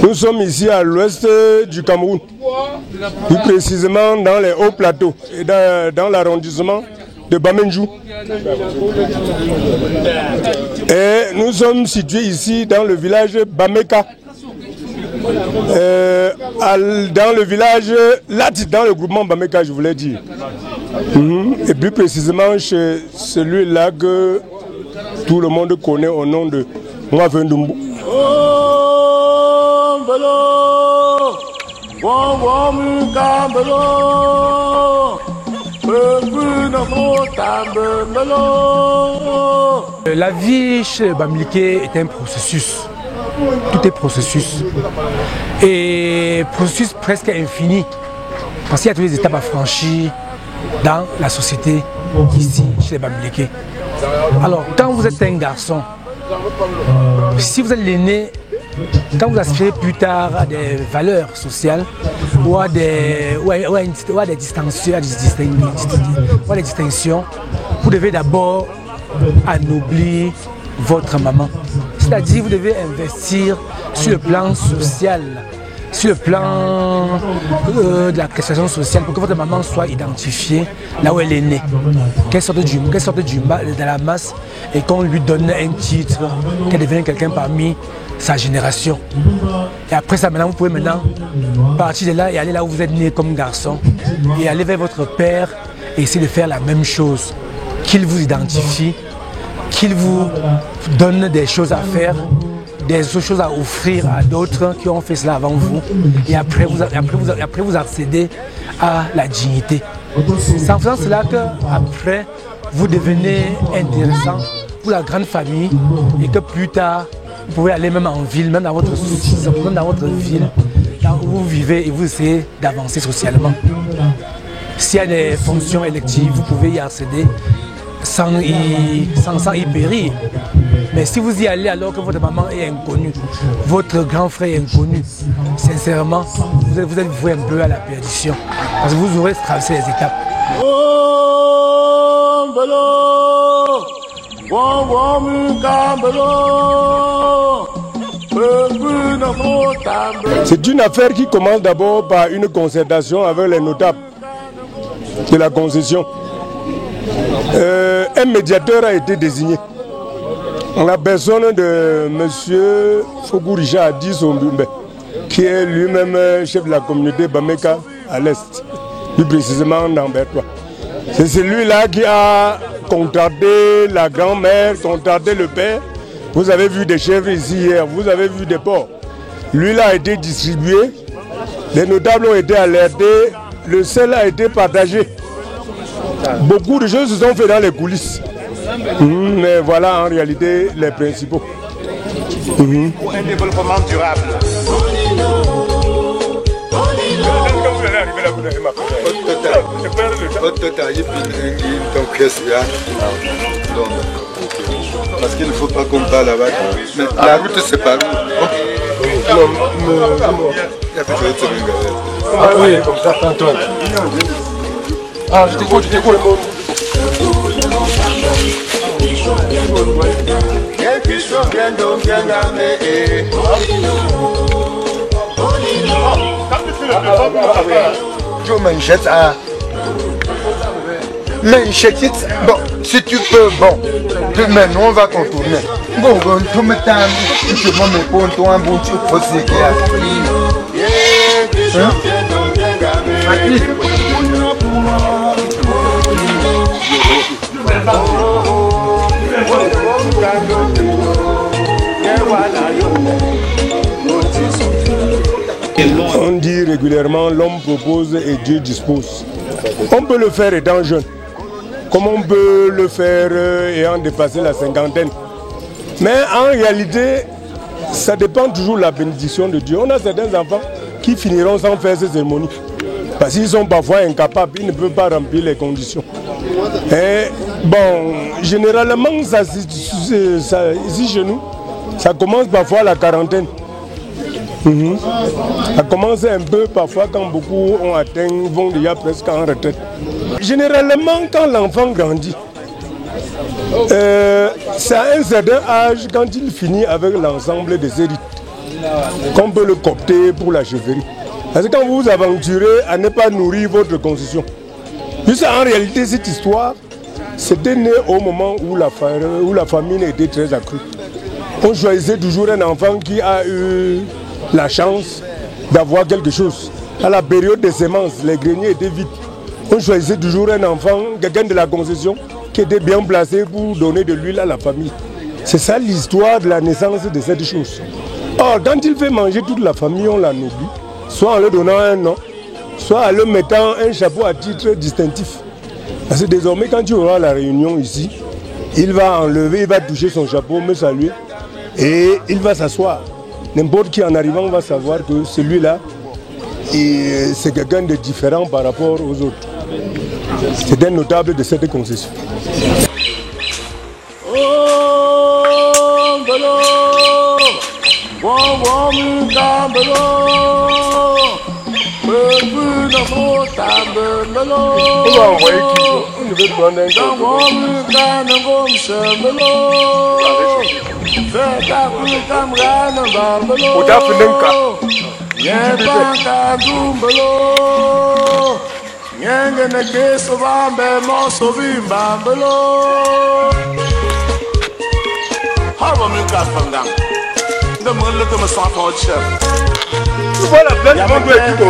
Nous sommes ici à l'ouest du Cameroun, plus précisément dans les hauts plateaux et dans l'arrondissement de Bamenjou. Et nous sommes situés ici dans le village Bameka, dans le village Lati, dans le groupement Bameka, je voulais dire. Et plus précisément chez celui-là que tout le monde connaît au nom de Mwavendumbu. La vie chez Bamileke est un processus. Tout est processus. Et processus presque infini. Parce qu'il y a toutes les étapes à franchir dans la société ici, chez les Bamileke. Alors, quand vous êtes un garçon, si vous êtes l'aîné, quand vous aspirez plus tard à des valeurs sociales ou à des distinctions, vous devez d'abord anoblir votre maman. C'est-à-dire vous devez investir sur le plan social, sur le plan de la prestation sociale pour que votre maman soit identifiée là où elle est née, qu'elle sorte de la masse et qu'on lui donne un titre, qu'elle devienne quelqu'un parmi sa génération. Et après ça, maintenant, vous pouvez partir de là et aller là où vous êtes né comme garçon et aller vers votre père et essayer de faire la même chose, qu'il vous identifie, qu'il vous donne des choses à faire, des choses à offrir à d'autres qui ont fait cela avant vous et après vous accédez à la dignité. C'est en faisant cela qu'après vous devenez intéressant pour la grande famille et que plus tard vous pouvez aller même en ville, même dans votre ville, là où vous vivez et vous essayez d'avancer socialement. S'il y a des fonctions électives, vous pouvez y accéder sans y périr. Mais si vous y allez alors que votre maman est inconnue, votre grand frère est inconnu, sincèrement, vous êtes voué un peu à la perdition. Parce que vous aurez traversé les étapes. C'est une affaire qui commence d'abord par une concertation avec les notables de la concession. Un médiateur a été désigné en la personne de M. Fogourisha Adi Sombumbe, qui est lui-même chef de la communauté Bameka à l'Est, plus précisément dans Bertois. C'est celui-là qui a contracté la grand-mère, contracté le père. Vous avez vu des chèvres ici hier, vous avez vu des porcs. Lui-là a été distribué, les notables ont été alertés, le sel a été partagé. Beaucoup de choses se sont faites dans les coulisses. Mais voilà en réalité les principaux. Pour un développement durable. Parce qu'il ne faut pas qu'on parle là-bas. Mais la route c'est par où? Ah oui, comme ça, Antoine. Ah, je t'écoute. Bon, si tu peux, bon, demain nous on va contourner. Bon, tout me tend, je me mets pour toi un bon truc possible. On dit régulièrement l'homme propose et Dieu dispose. On peut le faire étant jeune, comme on peut le faire ayant dépassé la cinquantaine. Mais en réalité, ça dépend toujours de la bénédiction de Dieu. On a certains enfants qui finiront sans faire ces cérémonies. Parce qu'ils sont parfois incapables, ils ne peuvent pas remplir les conditions. Et bon, généralement, ici chez nous, ça commence parfois à la quarantaine. Ça commence un peu parfois quand beaucoup ont atteint, vont déjà presque en retraite. Généralement, quand l'enfant grandit, c'est à un certain âge, quand il finit avec l'ensemble de ses rites, qu'on peut le coopter pour la chefferie. Parce que quand vous vous aventurez à ne pas nourrir votre constitution, juste en réalité cette histoire, c'était né au moment où la famine était très accrue. On choisissait toujours un enfant qui a eu la chance d'avoir quelque chose. À la période des semences, les greniers étaient vides. On choisissait toujours un enfant, quelqu'un de la concession, qui était bien placé pour donner de l'huile à la famille. C'est ça l'histoire de la naissance de cette chose. Or, quand il fait manger toute la famille, on l'en oublie. Soit en leur donnant un nom, soit en leur mettant un chapeau à titre distinctif. Parce que désormais, quand tu auras la réunion ici, il va enlever, il va toucher son chapeau, me saluer, et il va s'asseoir. N'importe qui en arrivant va savoir que celui-là, c'est quelqu'un de différent par rapport aux autres. C'est un notable de cette concession. Voilà, plein de monde doit être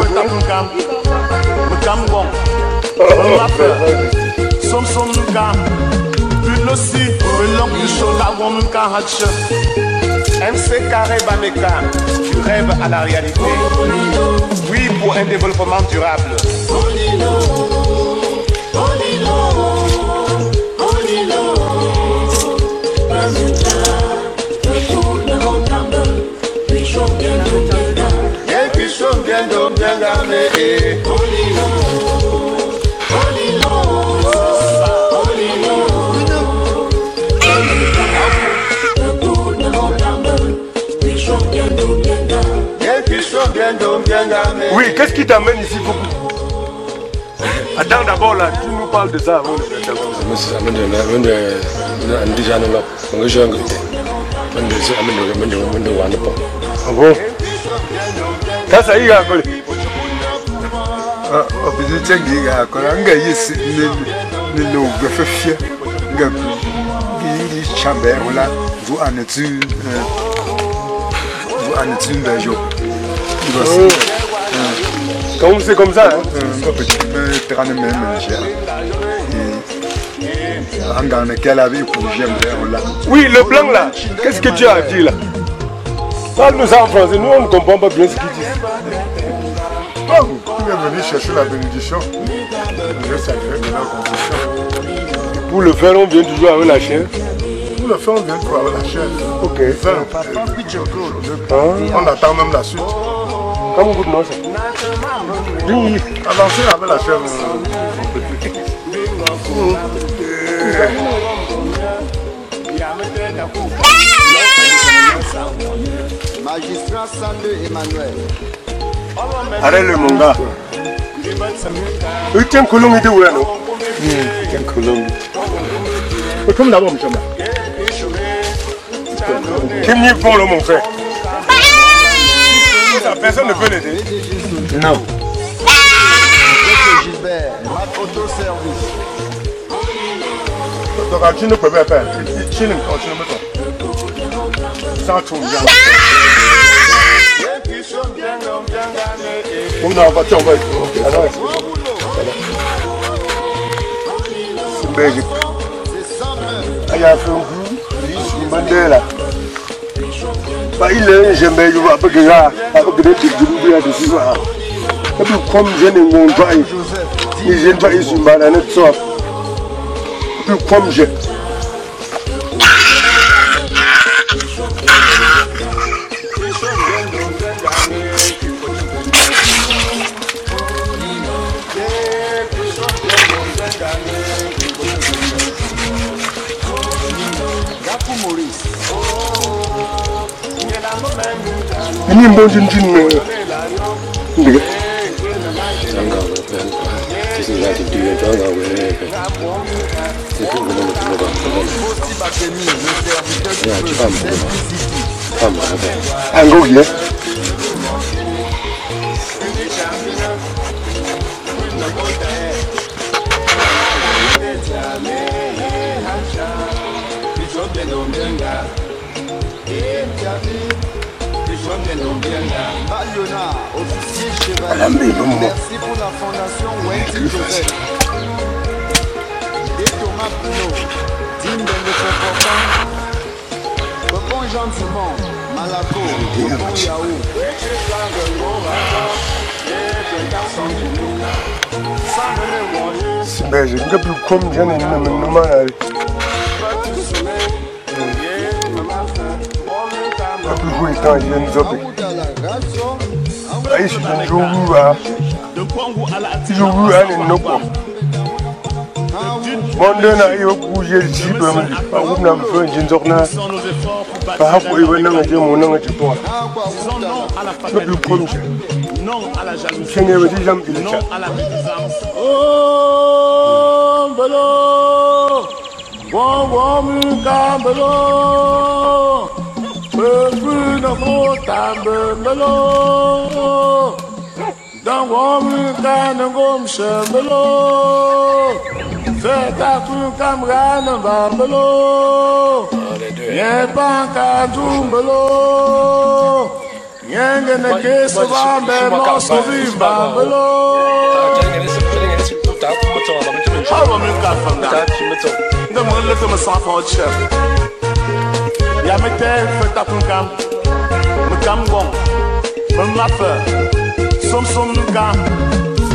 MC Carré Bameka, du rêve à la réalité. Oui, pour un développement durable. Oui, qu'est-ce qui t'amène ici, Fougou? Attends d'abord là, tu nous parles de ça avant de faire d'abord. Ah bon? Ça y est, Akole. Comme c'est comme ça, hein? Oui, le blanc là, qu'est-ce que tu as dit là? Parle-nous ça en français, nous on ne comprend pas bien ce qu'il dit. Vous pouvez venir chercher la bénédiction. Je sacré de la concession. Pour le faire, on vient toujours avec la chair. Pour le faire, on vient toujours avec la chair. Ok. On attend même la suite. Comment vous demandez ça? Oui, avancez avec la chair. Magistrat Sandeux Emmanuel. Arrête le manga. Tu tiens Colombe de où là, non? Tiens Colombe. Comme d'abord, monsieur. Qui m'y font là, mon frère? Personne ne peut l'aider. Non. Gilbert, ma photo service. Donc, tu ne peux pas faire. Tu ne peux pas faire. Sans tout bien. On va partir, on va être. C'est Belgique. Il y a un peu de Mandela. Il est jamais eu avec des gens, avec des types de l'oubli de six ans. Et puis, comme je ne monte pas, ils ne pas ici, mais la net sort. Et puis, comme je. Ini mbon jin ndiga janga ko pen kisi la ti diye janga we c'est tout le monde qui va ya tu vas Angoye. Baliona, officier chevalier, merci pour la fondation Wendy Joseph. Et Thomas Bruno, digne de notre important. Bobon Jean Dumont, Malaco, Bobon Yahoo. Ben, j'ai plus comme j'en ai une mal. Quand je viens de Zopé. Je suis un jour où je joue à l'Inoko. Mon donne a eu bougé le type, par où n'a pas une journée. Par rapport à mon nom, tu vois. Le plus comme je. Non à la jalousie. Non à la médisance. Oh, Belo. Wow, Mukambelo. Peuple de Motambelo. Dans Womukangom Chambelo. Faites à tout Camran Bambelo. Y'a pas qu'à Dumbelo. Yanga na keso bambe moso vibambelo. Hawa mika fanga. Nga mwele to masafa chef. Ya mete feta kunkam. Mukam gong. Mmafe. Som nuka.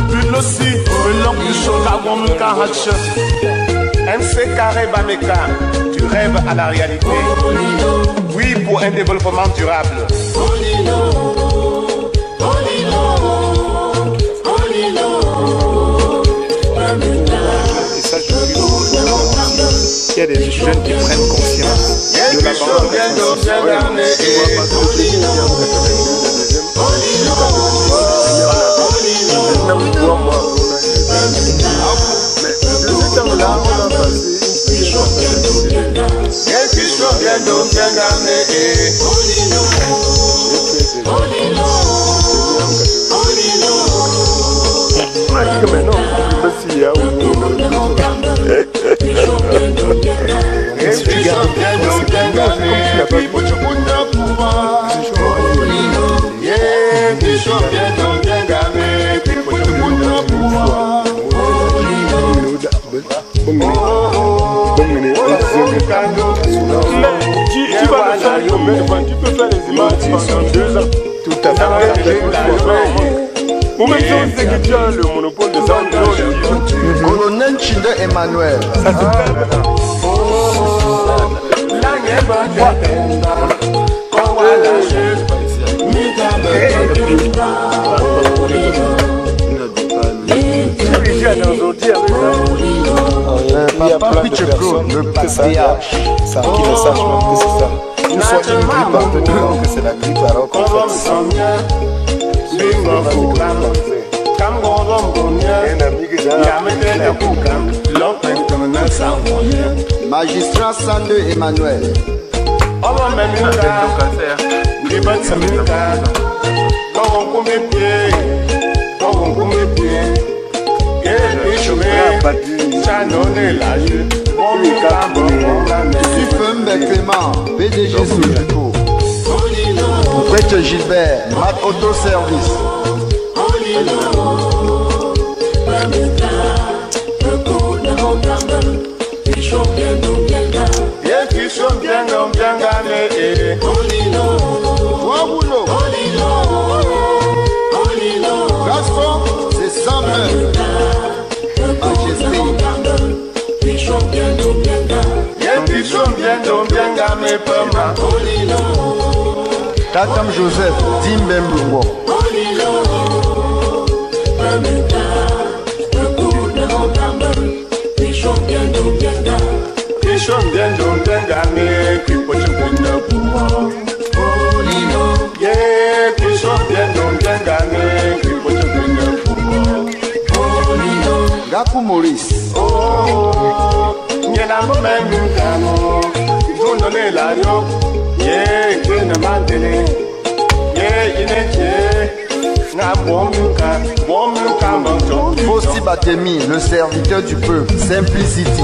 Bulosi. Belong isho kagom nuka hache. MC Carré Bameka. Du rêve à la réalité. Oui pour un développement durable. Il y a des jeunes qui prennent conscience de la Tu peux faire les images pendant 2 ans. Tout à fait. Ou même si on sait que tu as le monopole de ça, Colonel Chinde Emmanuel. Ça se fait. Papa Picheko, le PCH, sans qu'il ne sache même que c'est ça. Nous sommes une grippe en tenant que c'est la grippe alors qu'en fait c'est ça. Magistrat Sande Emmanuel. Sufembe Clément, PDG Soujiko. Prêtre Gilbert, Mac Auto Service. Gaston, c'est 109. Tatam Joseph, Dimbembungo. Gaku Maurice. Fossi Batemi, le serviteur du peuple, Simplicity.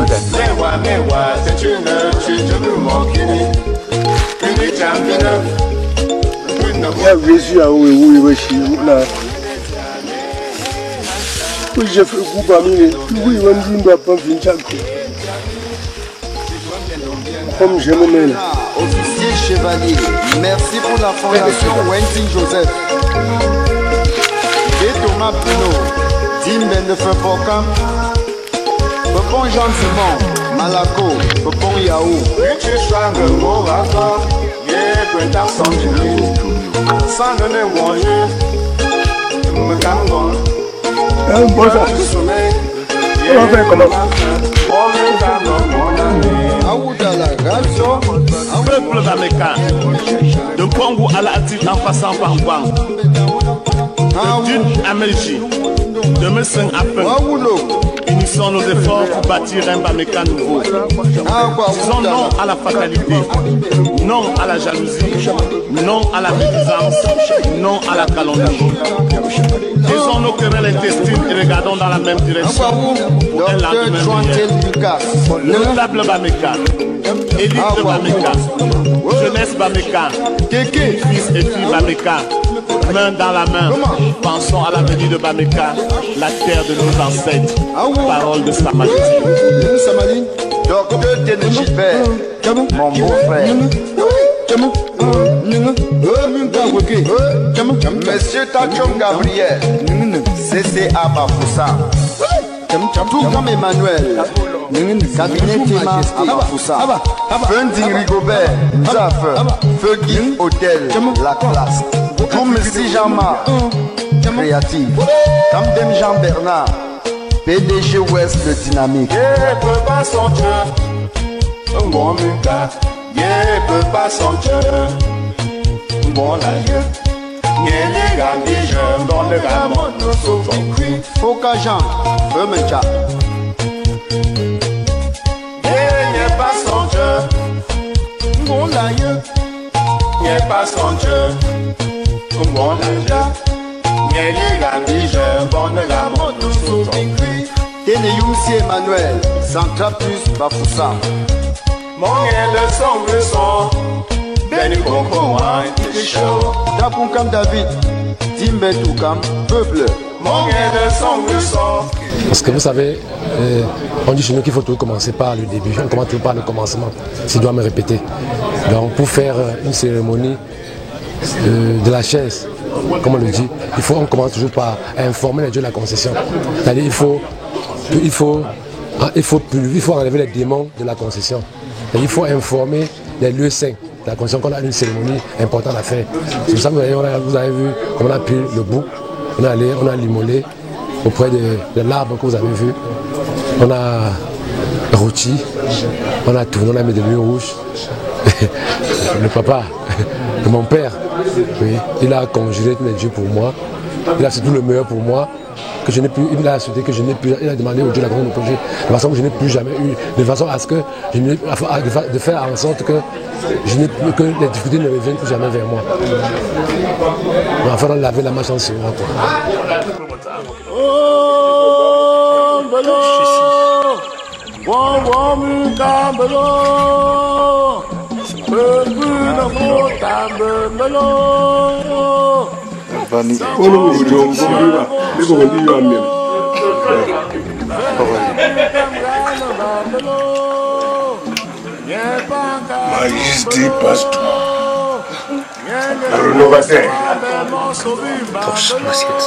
Officier chevalier, merci pour la fondation Wenting Joseph. Et Thomas Pino, Dimben de Fepokam, Pepon Jean Dumont, Malako, Pepon Yahoo. Peuple d'Américain, de Congo à la Hatite en passant par Bang, de Dune à Melji, de Messin à Pen, unissons nos efforts pour bâtir un Bameka nouveau. Disons non à la fatalité, non à la jalousie, non à la médisance, non à la calomnie. Disons nos querelles intestines et regardons dans la même direction pour un lendemain meilleur. Notable Bameka, élite de Bameka, jeunesse Bameka, fils et filles Bameka, main dans la main, pensons à la venue de Bameka, la terre de nos ancêtres. Parole de Samadhi. Docteur Denis Gilbert, mon beau-frère. Monsieur Tachom Gabriel, CCA Bafoussa. Tout comme Emmanuel, cabinet Tema à Bafoussa. Funding Rigobert, Zaf, Feuguin Hôtel, La Classe. Comme Messi Jama, créatif. Comme Dem Jean Bernard, PDG Ouest de Dynamique. Peut pas son Dieu, bon Muka, peut pas son Dieu, bon la gueule. Foka Jean, Femecha. N'est pas son Dieu, bon la gueule. N'est pas son Dieu, bon la gueule. Tene Youssi Emmanuel, Centra Plus Bafoussa. Mon le son, Benny Boko, Tapunkam David, Timbetukam, Peuple. Mon le son. Parce que vous savez, on dit chez nous qu'il faut tout commencer par le début. On commence toujours par le commencement, si je dois me répéter. Donc pour faire une cérémonie de la chaise, comme on le dit, on commence toujours par informer les dieux de la concession. C'est-à-dire il faut enlever les démons de la concession. Il faut informer les lieux saints de la concession qu'on a une cérémonie importante à faire. C'est pour ça que vous avez vu comment on a pris le bout, on a l'immolé auprès de l'arbre que vous avez vu. On a rôti, on a tourné, on a mis de l'huile rouge. Le papa de mon père, oui, il a conjuré tous les dieux pour moi. Il a fait tout le meilleur pour moi. Que je n'ai plus, il a souhaité que je n'ai plus, il a demandé au Dieu de la grande projet de façon que je n'ai plus jamais eu, de façon à ce que de faire en sorte que que les difficultés ne reviennent plus jamais vers moi. Mais enfin, on laver la machine sur moi. Majesté passe tout. La rénovateur. Torche l'assiette.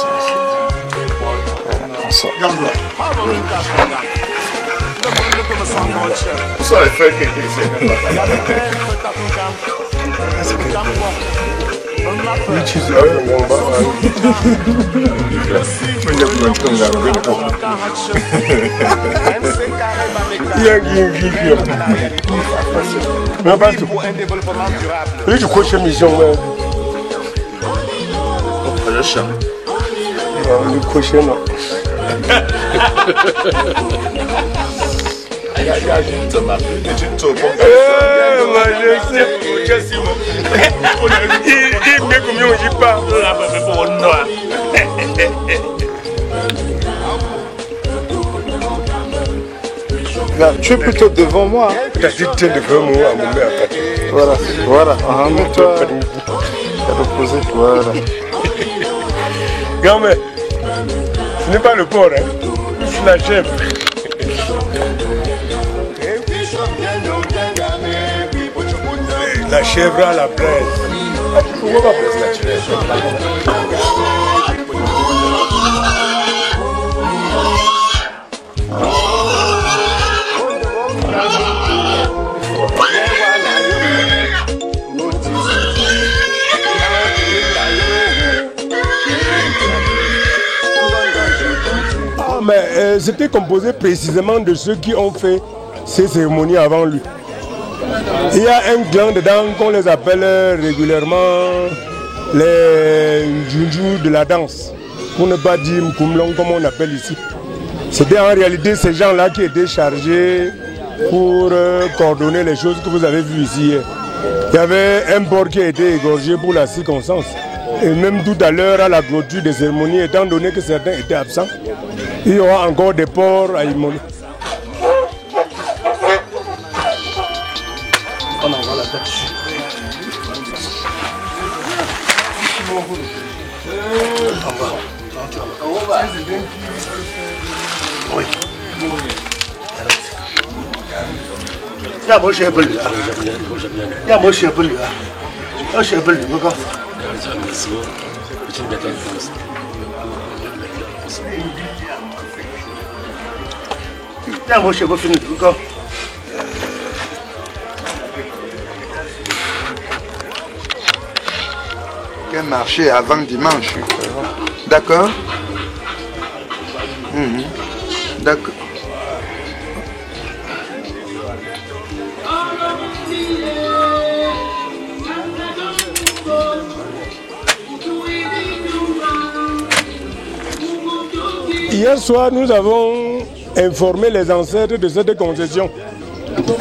Ça est fait quelque chose. Il met combien on dit pas. Regarde, tu es plutôt devant moi. Tu as dit tiens devant moi, à mon mère. Voilà, voilà. Mets-toi à l'opposé. Voilà. Grand-mère, ce n'est pas le porc, hein. C'est la chèvre. La chèvre à la braise. Pourquoi pas braise naturelle? Mais c'était composé précisément de ceux qui ont fait ces cérémonies avant lui. Il y a un clan dedans qu'on les appelle régulièrement les Junju de la danse, pour ne pas dire Mkumlong comme on appelle ici. C'était en réalité ces gens-là qui étaient chargés pour coordonner les choses que vous avez vues ici hier. Il y avait un porc qui a été égorgé pour la circonstance. Et même tout à l'heure, à la clôture des cérémonies, étant donné que certains étaient absents, il y aura encore des porcs à immoler. On envoie la tête. Oui. moi, je suis un peu là. Moi, je suis un peu là. Je suis un peu là. Moi, je suis un peu fini. Quel marché avant dimanche. D'accord. D'accord. Hier soir, nous avons informé les ancêtres de cette concession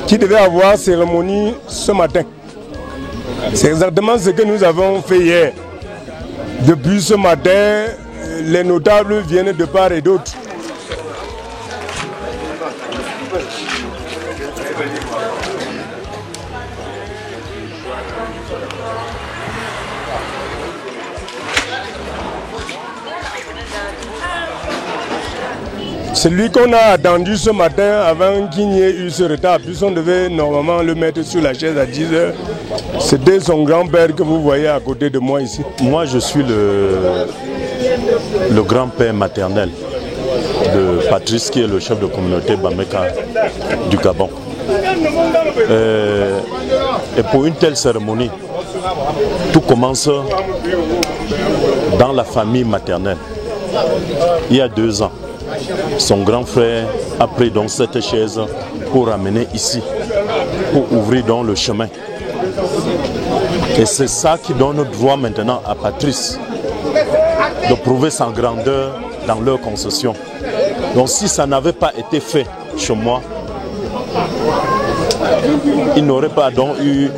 qui devait avoir cérémonie ce matin. C'est exactement ce que nous avons fait hier. Depuis ce matin, les notables viennent de part et d'autre. Celui qu'on a attendu ce matin avant qu'il n'y ait eu ce retard, puisqu'on devait normalement le mettre sur la chaise à 10 h, c'était son grand-père que vous voyez à côté de moi ici. Moi, je suis le grand-père maternel de Patrice, qui est le chef de communauté Bameka du Gabon. Et pour une telle cérémonie, tout commence dans la famille maternelle. Il y a 2 ans, son grand frère a pris donc cette chaise pour ramener ici, pour ouvrir donc le chemin. Et c'est ça qui donne droit maintenant à Patrice de prouver sa grandeur dans leur concession. Donc si ça n'avait pas été fait chez moi, il n'aurait pas eu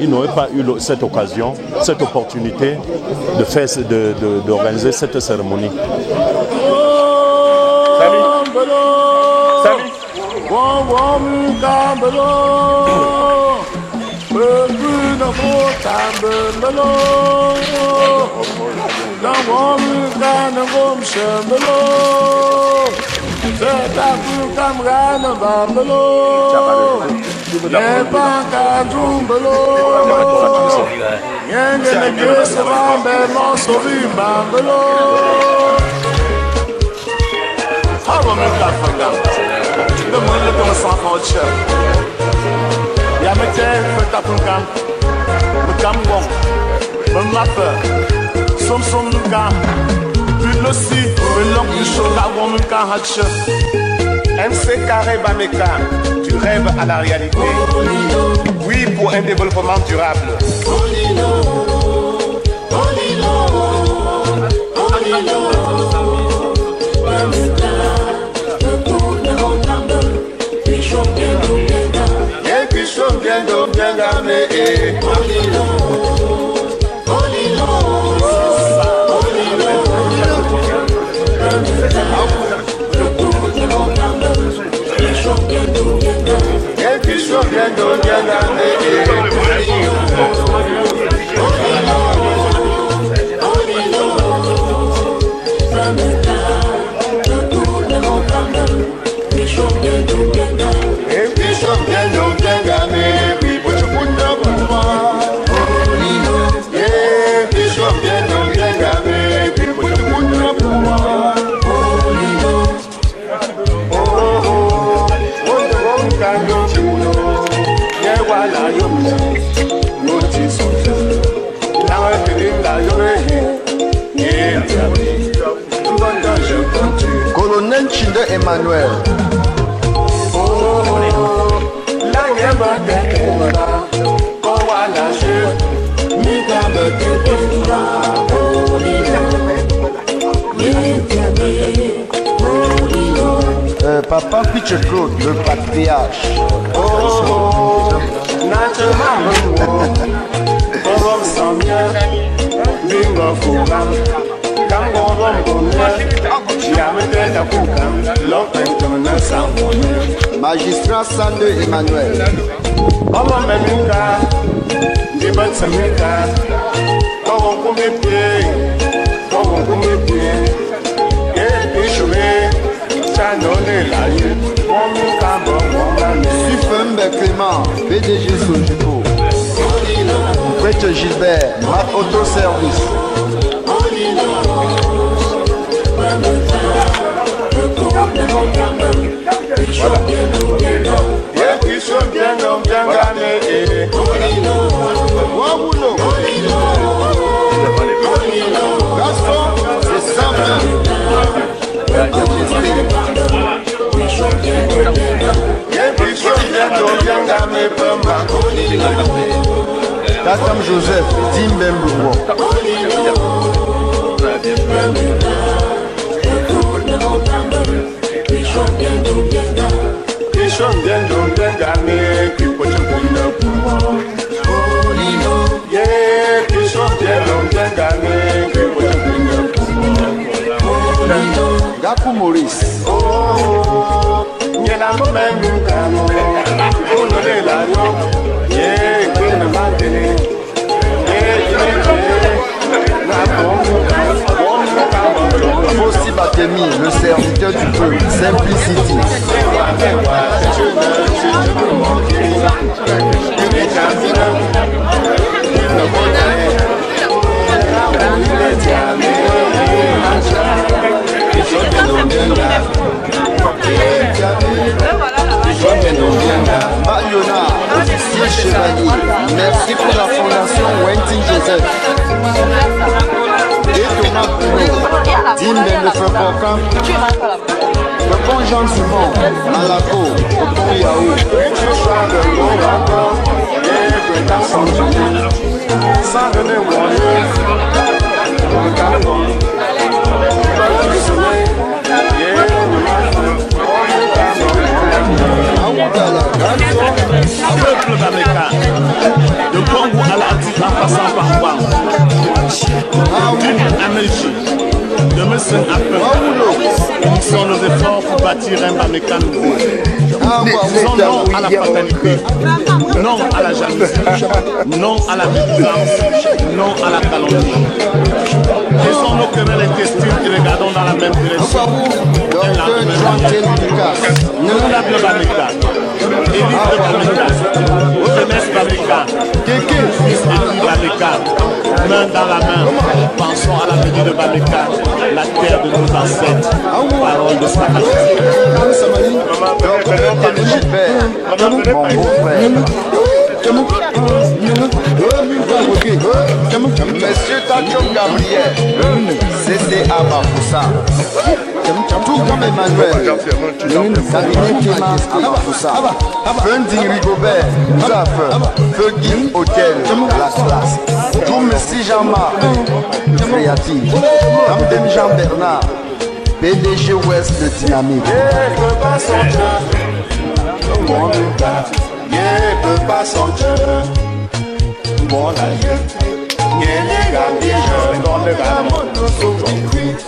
cette occasion, cette opportunité de faire, d'organiser cette cérémonie. MC Carré Bameka, du rêve à la réalité. Oui, pour un développement durable. Bien Colonel Chinde Emmanuel. Papa Pitch Claude, le patriarche. Magistrat Sande Emmanuel. Sufembe Clément, PDG Sojipo. Prêtre Gilbert, Mac Auto Service. C'est simple. Tatam Joseph, Timbembo. Gaku Maurice. Fossi Batemi, le serviteur du peuple, Simplicity. Bayona, officier chevalier, merci pour la fondation Wenting Joseph. Et Thomas Bruno, Dim de Fepokam, le bon Jean Simon, Malako, au bon Yahoo. Sans donner peuple d'Américain, de Congo à l'Arctique en passant par Guam, d'une Amérique, de Messin à peu, unissons nos efforts pour bâtir un Bameka nouveau. Disons non à la fatalité, non à la jalousie, non à la violence, non à la calomnie. Laissons nos querelles intestines et regardons dans la même direction. Nous le Bameka, élite de Bameka, jeunesse Bameka, fils et Bameka, main dans la main, pensons à l'avenir de Bameka, la terre de nos ancêtres, parole de Sakati. Monsieur Tachon Gabriel, CCA Bafoussa, tout comme Emmanuel, cabinet Clément à Bafoussa, Funding Rigobert, Feuguin Hôtel, la classe, tout Messi Jean-Marc, créatif, Amdem Jean-Bernard, PDG Ouest de Dynamique.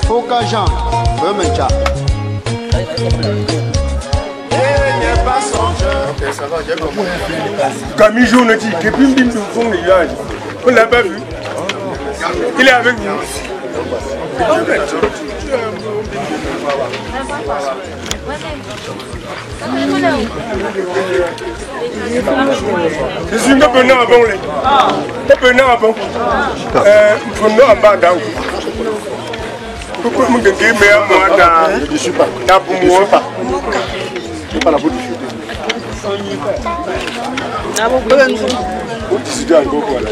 Fokajan, Bemecha. Camille Jaune dit que Bim Bim nous font les villages. On l'a pas vu. Il est avec nous. Je suis un peu non bon les. Un peu non bon. Faut non en bas d'en. Pourquoi me gagner mais moi je suis pas. T'as pour moi pas. Je pas la boue du chute. Ah bon ben. On décide à go voilà.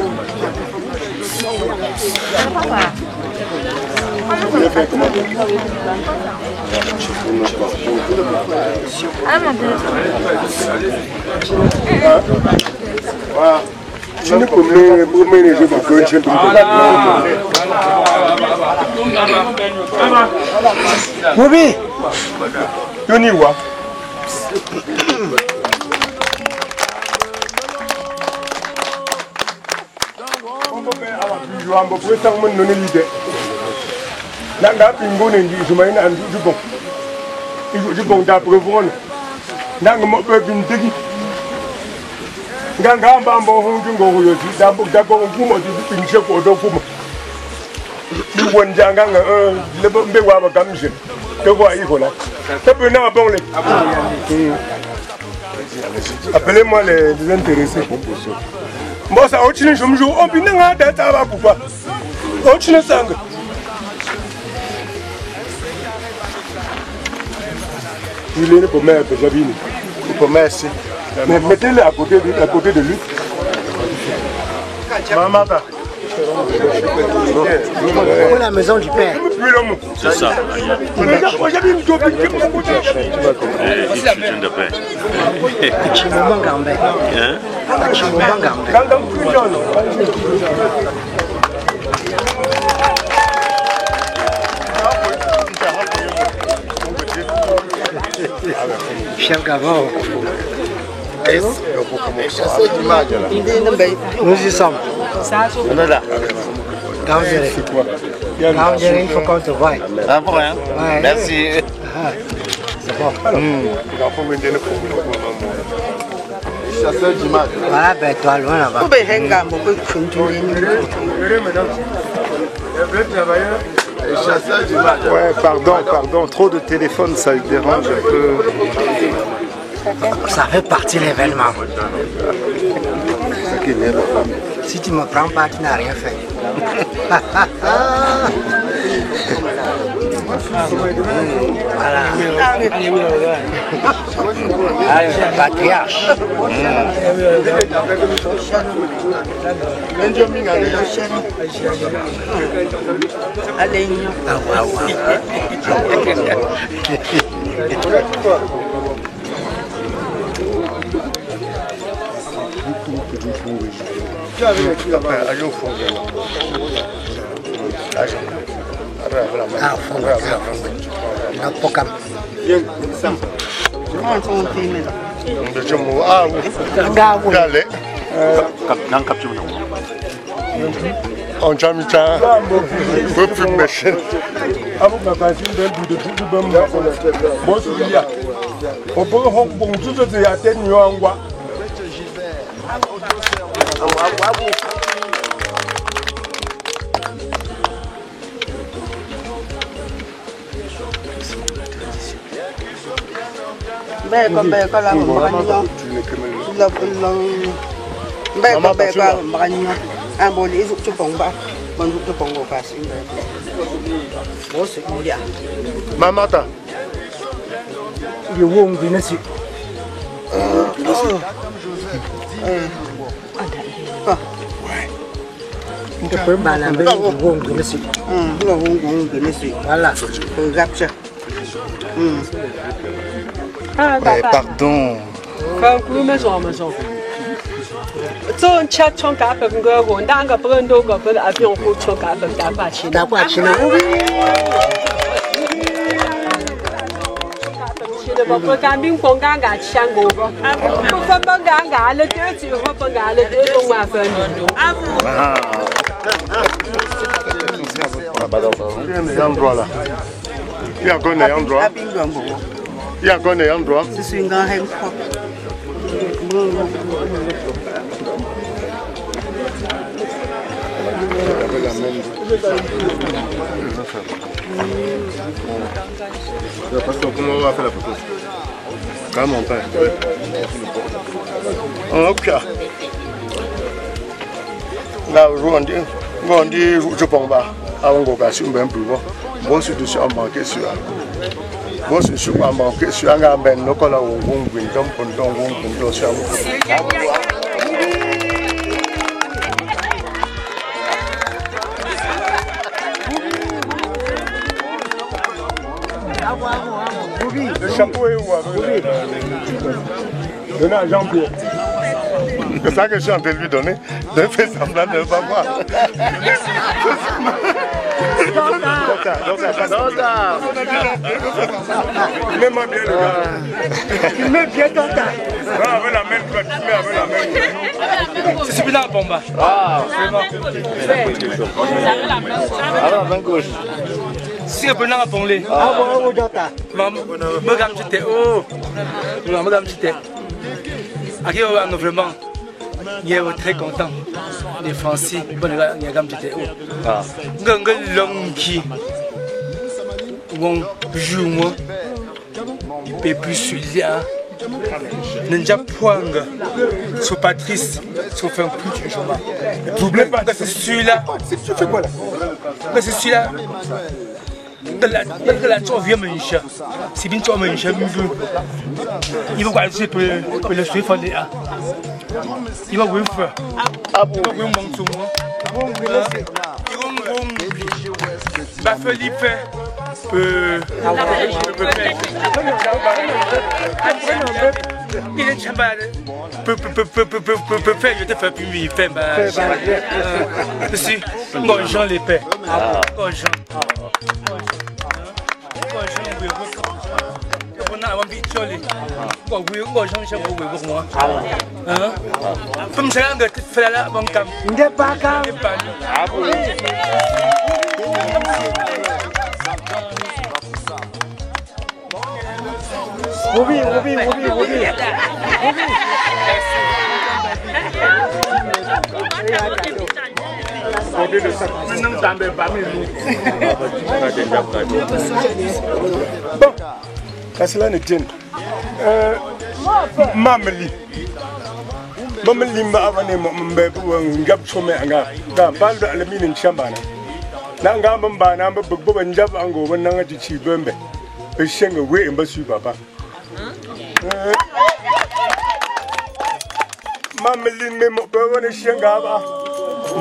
Tu ne peux pas les jeux pour que tu Bobby, Tony wa. On peut faire un peu de l'idée. Nanga pingo ne ndi jumai na ndu jubon. Ibu jubon da prevon. Nanga mo pe bin degi. Nganga mbambo honju ngo yo ti da da ko ngumo ti pinche ko do fumo. Ni wonja nganga le mbe wa ba kamje. Te voit ihola. Te peut na bon le. Appelez-moi les intéressés. Moi ça ochine jomjo on binanga da ta ba kupa. Ochine sanga. Il est pour mettre Javine. Pour mettre. Mais mettez-le à côté de lui. Maman. Où la maison du père? C'est ça. Chef Gabon. Nous y sommes. On est là. Quand il faut qu'on te voie. Ah, pour rien. Ouais. Merci. C'est bon. Voilà, ben toi, loin là-bas. Ouais, pardon, trop de téléphone, ça lui dérange un peu. Ça fait partie de l'événement. Si tu ne me prends pas, tu n'as rien fait. Voilà. Patriarche. Allez. On jamais ça. Peu machine. Beko la mbanyo. Beko la mbanyo. Amboli izu chupongba. Bandu chupongo kasi. Bosi kulia. Mamata. Il est où on vient ici? Voilà. Pardon. Je suis un grand Comment on va faire la photo? Quand mon père. Ok. Là, on dit, je pense pas. Avant qu'on casse un peu, bon, c'est dessus à manquer sur. Bon, c'est sur à manquer sur un gars, ben, nous, quand on va sur. Le chapeau est où? Donnez à Jean-Pierre. C'est ça que je suis en train de lui donner. De faire semblant de ne pas voir. Mets-moi bien le gars. Il met bien ton tas. Avec la main droite, tu mets avec la main. C'est celui-là, Bomba. Ah, la main gauche. Si je peux pas parler. Ah bon, madame, j'étais oh, madame, j'étais. Aquí vraiment, il est très content. Les Français, bon, madame, j'étais oh. Ah. L'homme qui, bon, joue moi, et puis celui-là, n'enja point, sur Patrice, sur un plus de chemin. Le problème, c'est celui-là. Tu fais quoi là? C'est celui-là. La chose vient me chercher. C'est bien toi me chercher. Il va voir si peut le suivre là. Il va voir faire. Ah bon. Il va voir mon tour. Il va Philippe il est chambard. Peut faire je te fais plus il fait si bon Jean les paix. Bon Jean. On a un petit joli. Bon oui, bon Jean je vous pour moi. Hein? Comme ça on doit faire là bon cam. N'est pas cam. Ah bon. Roby. Bon, qu'à cela ne tienne. Mameli m'a amené mon gap chômé à gars. Parle de l'aluminium chambana. Nanga Bambana, Bobo and Jab Ango, when Nanga Chi Bumbe. A shang away in Basu Papa. Mameli Memo Bowen and Shangaba.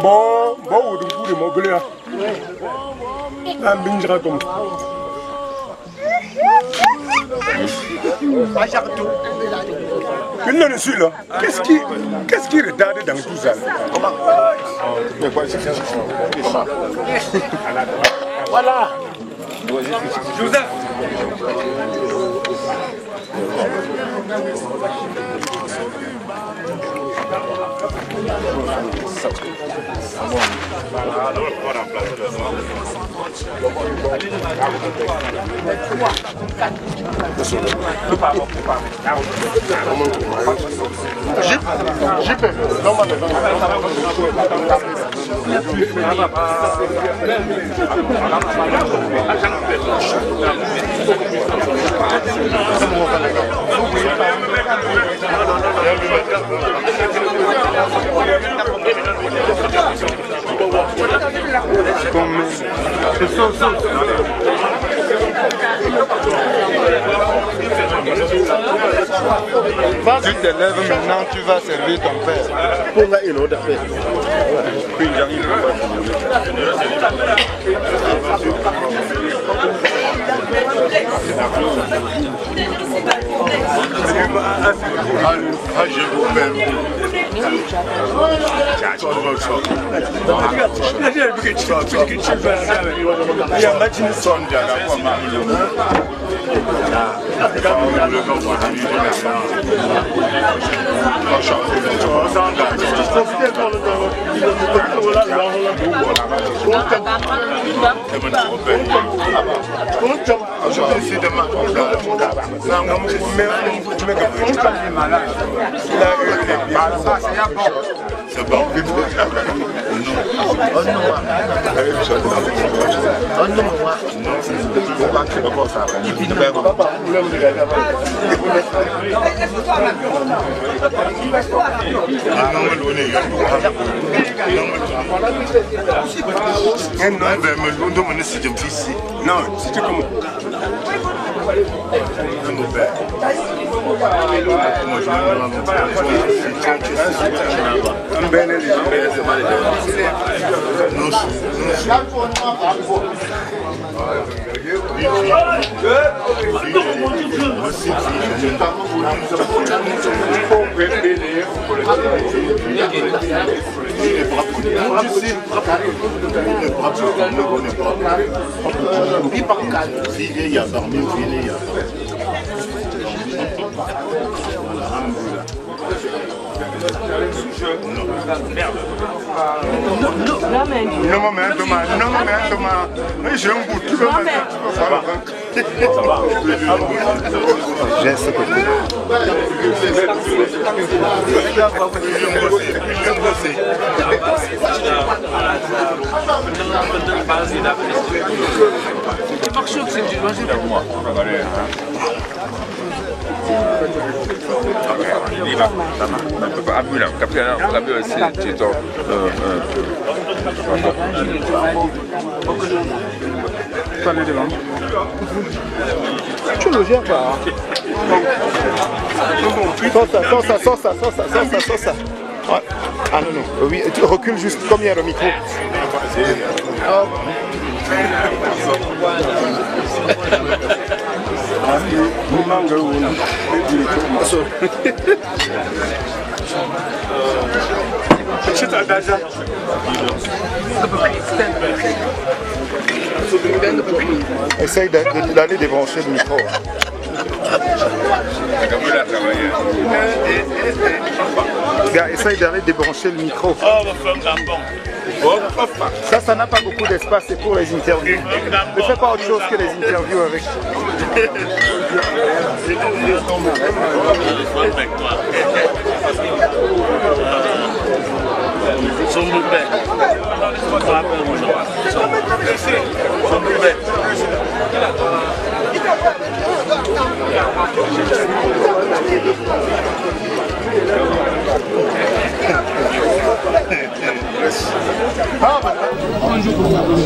Bo would do the mobile. I'm being dragon. Celui-là, qu'est-ce qui retarde dans tout ça? Voilà. Joseph. Tu te lèves maintenant, tu vas servir ton père. Pour la une autre affaire. C'est bon. Non, c'était comment? J'ai un goût, tu veux mettre. J'ai ce côté. Tu le gères pas. Sans ça. Ouais. Ah non, non. Oui, tu recules juste comme il y a le micro. Essaye d'aller débrancher le micro. Essaye d'aller débrancher le micro. Ça n'a pas beaucoup d'espace, c'est pour les interviews. Ne fais pas autre chose que les interviews avec.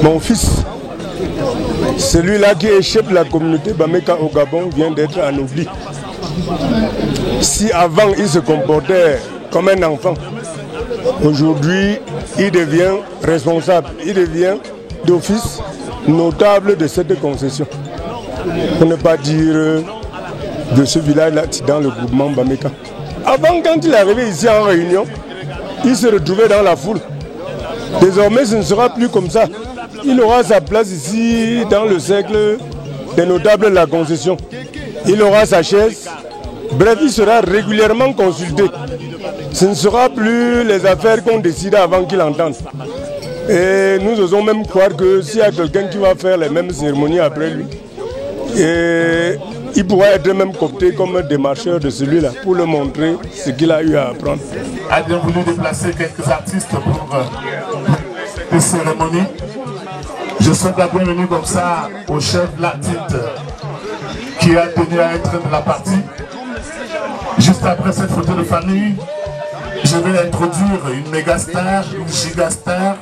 Mon fils, celui-là qui est chef de la communauté Bameka au Gabon vient d'être anobli. Si avant il se comportait comme un enfant, aujourd'hui il devient responsable, il devient d'office notable de cette concession. Pour ne pas dire de ce village-là dans le groupement Bameka. Avant, quand il est arrivé ici en réunion, il se retrouvait dans la foule. Désormais, ce ne sera plus comme ça. Il aura sa place ici dans le cercle des notables de la concession. Il aura sa chaise. Bref, il sera régulièrement consulté. Ce ne sera plus les affaires qu'on décide avant qu'il entende. Et nous osons même croire que s'il y a quelqu'un qui va faire les mêmes cérémonies après lui, et il pourra être même coopté comme un démarcheur de celui-là pour le montrer ce qu'il a eu à apprendre. A bien voulu déplacer quelques artistes pour les cérémonies. Je souhaite la bienvenue comme ça au chef Latite qui a tenu à être de la partie. Juste après cette photo de famille, je vais introduire une méga star, une giga star.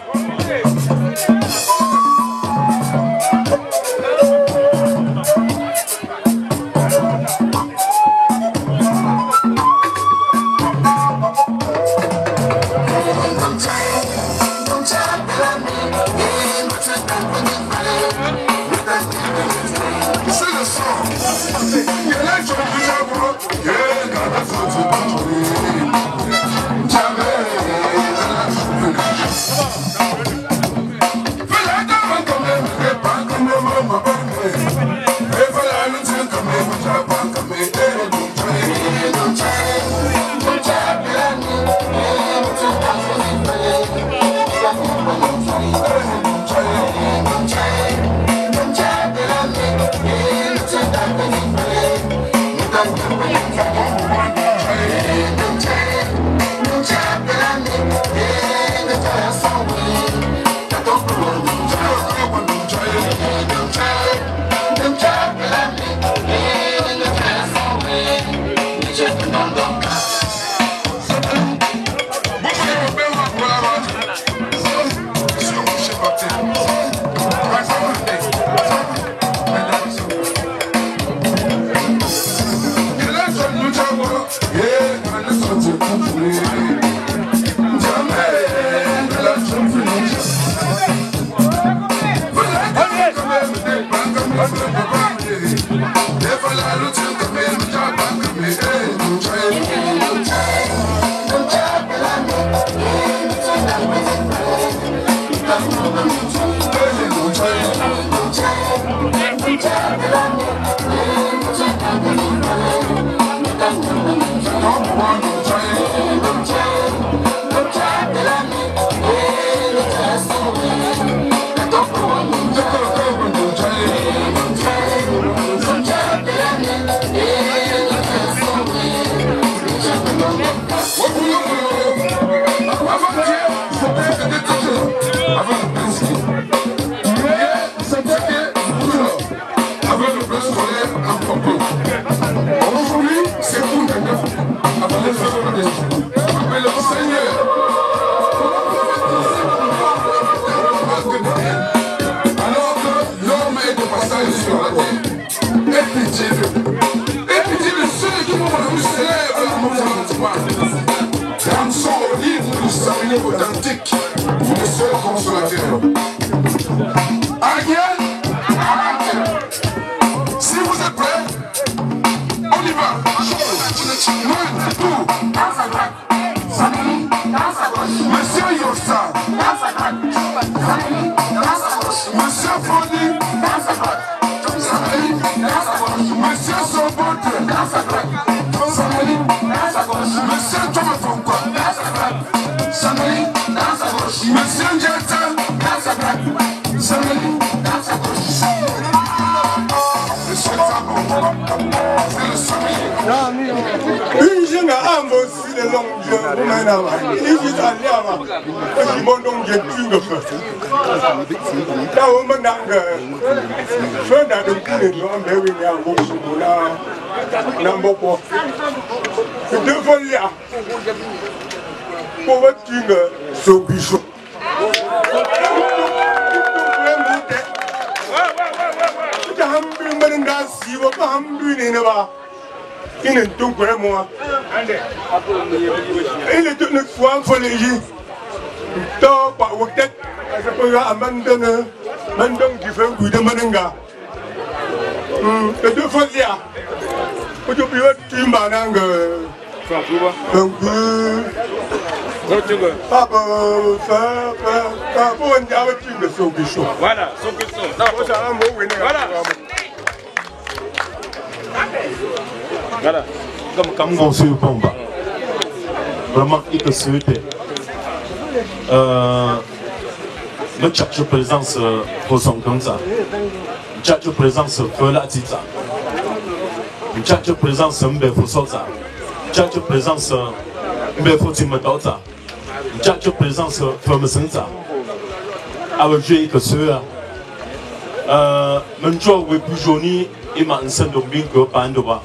Authentique, le seul consolateur. Ariel, si vous êtes prêts, on y va. Monsieur Yossa, Monsieur Foni, Monsieur Sobote, Monsieur Tomafonko, Monsieur Njata, une jeune âme aussi de longue jeu, il est allé avant, je m'en donne plus de feu. Là, on m'a dit, je suis dans le coup de l'homme, mais oui, il y a un beau chocolat, un beau pot. Je devais là, pour votre une solution. Il est tout vraiment. Il est tout le soir pour les yeux. Tant pas au tête, je peux abandonner. Maintenant, tu fais un coup de mananga. Les deux fois, il y a. Tu peux tuer ma langue. Donc, papa, ça, pour un diable, tu me sauves chaud. Voilà, voilà. Voilà, comme quand on se combat, vraiment, il que c'était. Le tchatch présence pour son comme ça. Le tchatch présence pour la tita. Le tchatch présence mbé pour ça. Le tchatch présence mbé pour timotota. Le tchatch présence pour me sentir. Avec j'ai que ceux-là. Mon jour est plus jauni et ma enceinte de bingo pandoba.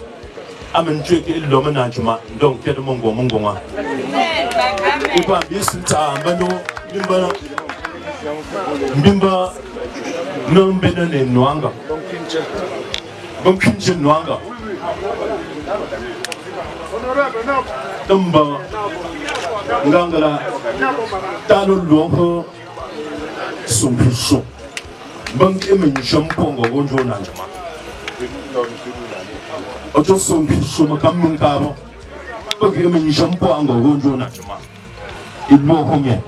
Amen Drake il l'hommage donc quel mongo mongonga. Il va bien s'inta bano bimba non benane noanga. Bon pinche noanga. Tamba ngangala talo longo sumpiso. Bon emen champongo bonjo nanjuma. Ojo sombi soma kamun kabo. Oke men jampo ango gonjo na chuma. Ibo homye.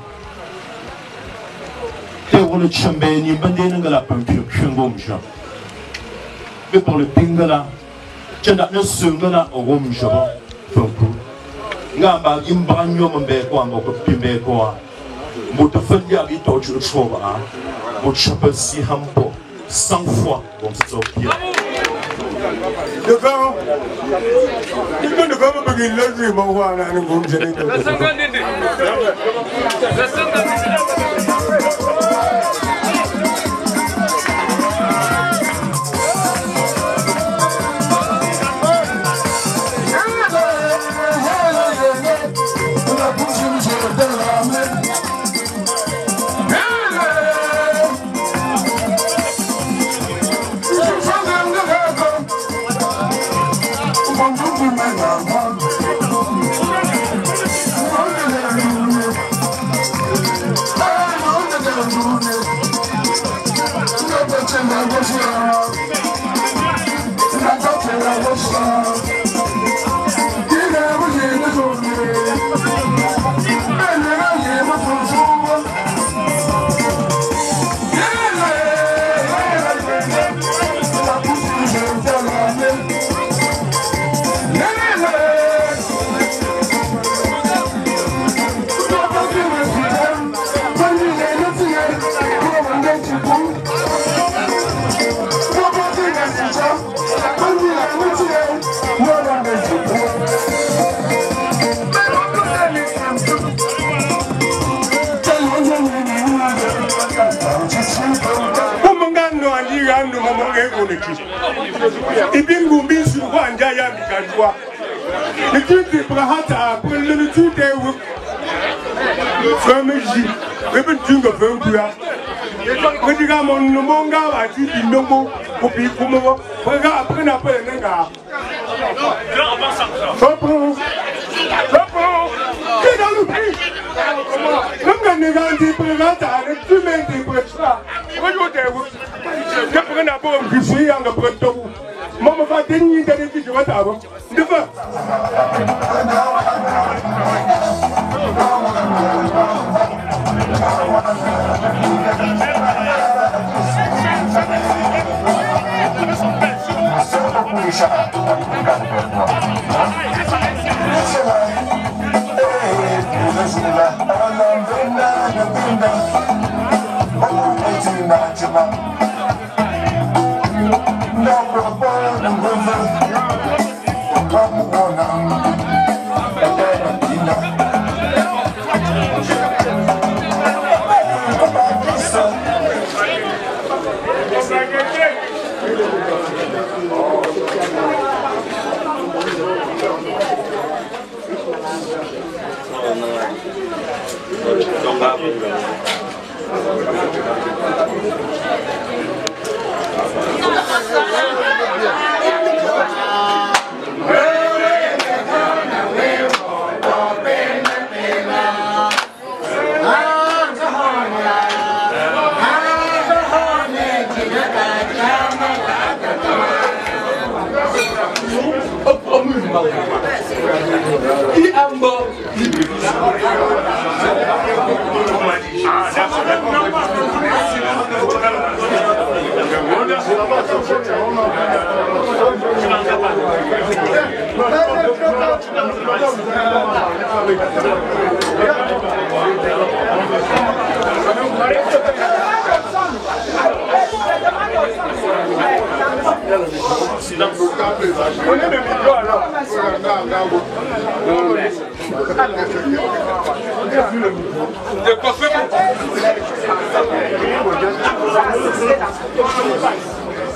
Te wona chambe ni bande ngala pampi chungo mja. Be pour le pingala. Chanda na sungala o mja ba. Fonko. Ngamba imbanyo mbe ko ango ko pimbe ko. Moto fanya bi to chu choba. Mo chapa si hampo. 100 fois comme ça au pied. D'accord. Il faut de comment begin le jeu mon roi là nous vous gêner. Ibingu bisu kwa njaya mikajua. Nikuti prahata prele tude wu. Frameji. Bebe tunga vembuya. Kodiga mononga ati binomo kopi kumo. Prega aprena penenga. Sopo. Sopo. Keda lupi. Nanga neganti pragata ne tumenti presa. Koyo dewu. Je prends un peu de cuisine en prenant. Maman va tenir des petits jouets à vous. De feu.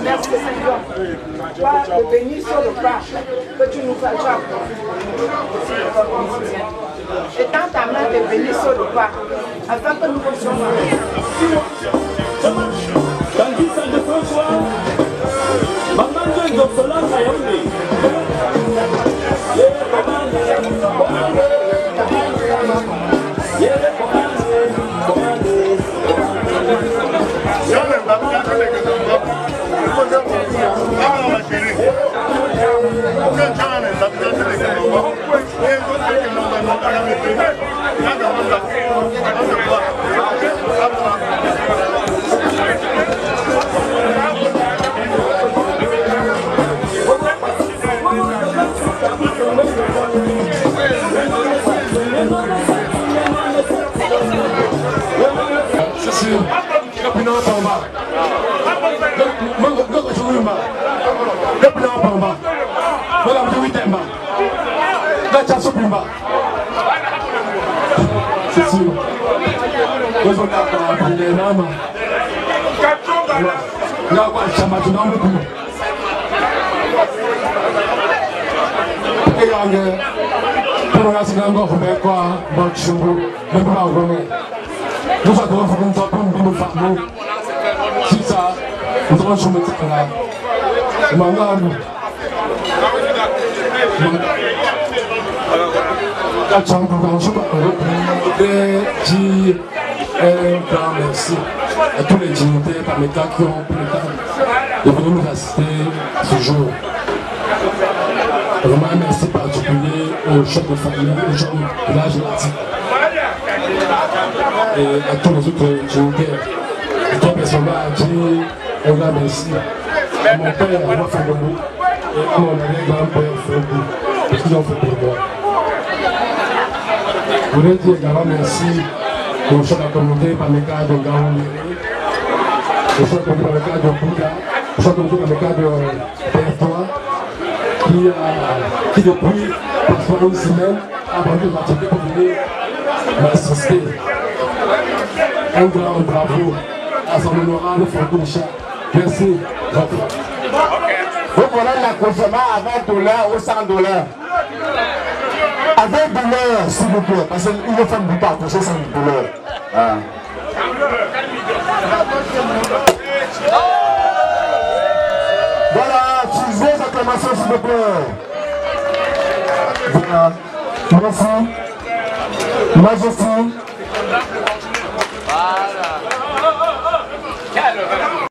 Merci Seigneur. Toi, le bénis sur le pas que tu nous fais job. Étends ta main de bénis sur le pas afin que nous puissions marcher. Rapidement, on va. Pimba. C'est sûr. Nous sommes là pour les names. Nous avons un chama de nom. Et pour nous, c'est un gros mec quoi, bon chou, même pas au gros. Nous avons fait une sorte de nous fameux. C'est ça. Nous avons joué là. Mangam. La chambre dit un grand merci à tous les dignitaires par les cas qui ont pris le temps de venir nous assister ce jour. Vraiment un merci particulier aux chefs de famille, aux gens du village de Lati et à tous les autres dignitaires. Et toi, personnellement, a dit un grand merci à mon père, à moi, Fabongo, et à mon arrière-grand-père, Fabongo, parce qu'ils ont fait pour moi. Je voudrais dire également merci au chef de la communauté par le cas de Gaouli, au chef de la communauté par le cas de Bouddha, au chef de la communauté par le cas de Père qui depuis parfois une semaine a vendu l'activité pour venir m'assister. Un grand bravo à son honorable Fonkocha. Merci. Donc voilà la consommation à $20 ou $100. Avec $, s'il vous plaît, parce qu'il ne faut pas toucher $100. Ah. Voilà, utilisez les acclamations, s'il vous plaît. Voilà. Merci. Majesté.